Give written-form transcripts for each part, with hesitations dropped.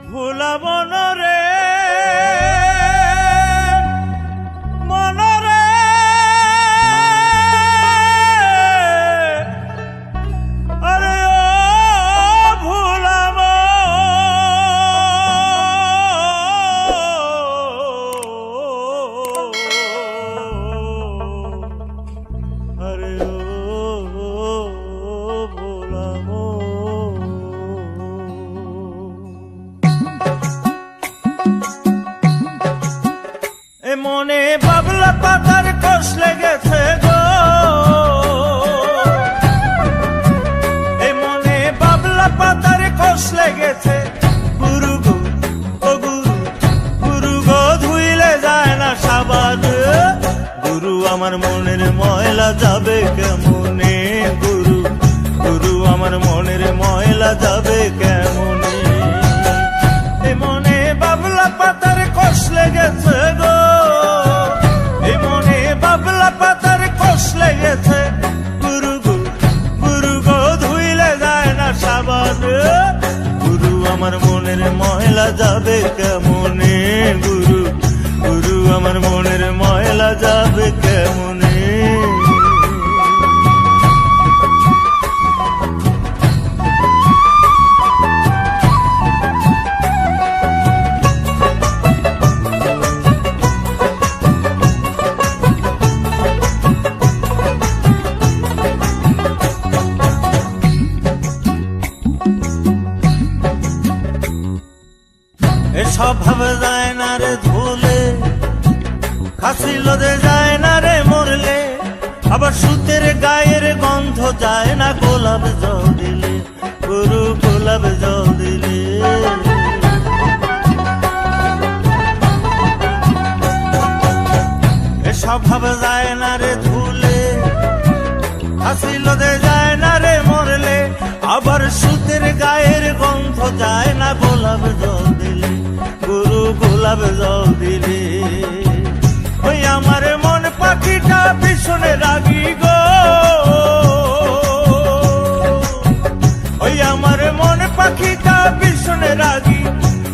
ভুলাবো না রে মনরে আরে ও ভুলাবো আরে ও ভুলাবো মনে বাবলা পাতার কষ লেগেছে গো এই মনে বাবলা পাতার কষ লেগেছে গুরু গো ও গুরু গুরু গো ধুইলে যায় না সাবান গুরু আমার মনের ময়লা যাবে কেমনে গুরু গুরু আমার মনের ময়লা যাবে কেমনে এই মনে বাবলা পাতার কষ লেগেছে গো পাতার কষ লেগেছে গুরু গো ধুইলে যায় না সাবান গুরু আমার মনের ময়লা যাবে কেমনে গুরু গুরু আমার মনের ময়লা যাবে কেমনে স্বভাব যায় না রে ধুলে খাসি লোদে যায় না রে মরলে আবার সুতের গায়ের গন্ধ যায় না গোলাপ জল দিলে গুরু গোলাপ জল দিলে স্বভাব যায় না রে ধুলে খাসি লোদে যায় না রে মরলে আবার সুতের গায়ের গন্ধ যায় না গোলাপ জল দিলে গুরু গোলাপ জল দিলে ওই আমার মন পাখিটা ভীষণে রাগি গো ওই আমার মন পাখিটা ভীষণে রাগি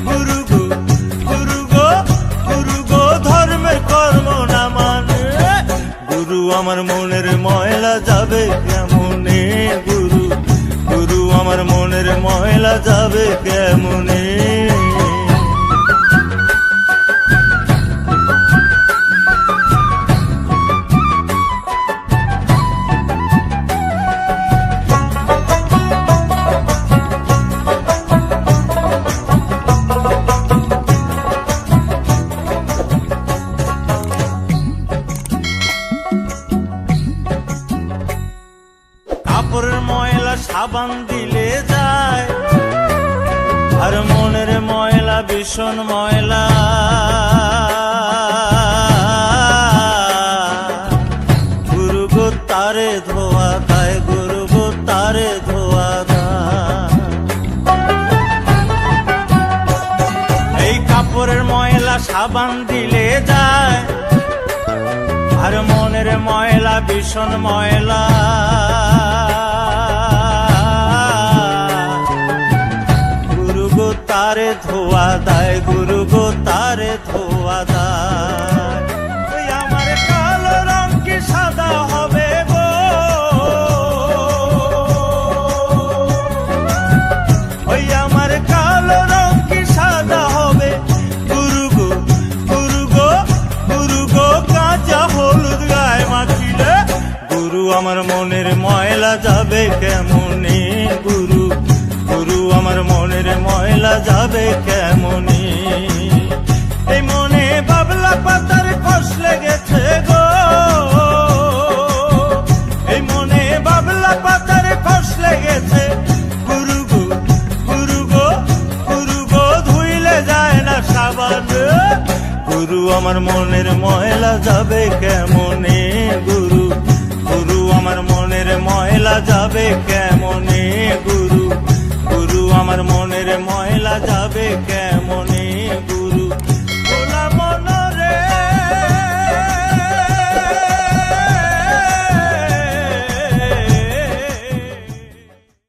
গুরু গো গুরু গো গুরু গো ধর্মের কর্ম না মানে গুরু আমার মনের ময়লা যাবে কেমনে গুরু গুরু আমার মনের ময়লা যাবে কেমনে কাপড়ের ময়লা সাবান দিলে যায় আর মনের ময়লা ভীষণ ময়লা গুরু গো তারে ধোয়া দেয় গুরু গো তারে ধোয়া দেয় এই কাপড়ের ময়লা সাবান দিলে যায় আর মনের ময়লা ভীষণ ময়লা গুরু গো তারে ধোয়া দেয় গুরু গো তারে ধোয়া দেয় ওই আমার কালো রং কি সাদা হবে গো ওই আমার কালো রং কি সাদা হবে গুরু গো গুরু গো গুরু গো কাঁচা হলুদ গায়ে মাখিলে গুরু আমার মনের ময়লা যাবে কেমনে গুরু গুরু আমার মনের ময়লা যাবে কেমনে এই মনে বাবলা পাতার কষ লেগেছে গো এই মনে বাবলা পাতার কষ লেগেছে গুরু গো গুরু গো গুরু গো ধুইলে যায় না সাবান গুরু আমার মনের ময়লা যাবে কেমনে গুরু গুরু আমার মনের ময়লা যাবে কেমনে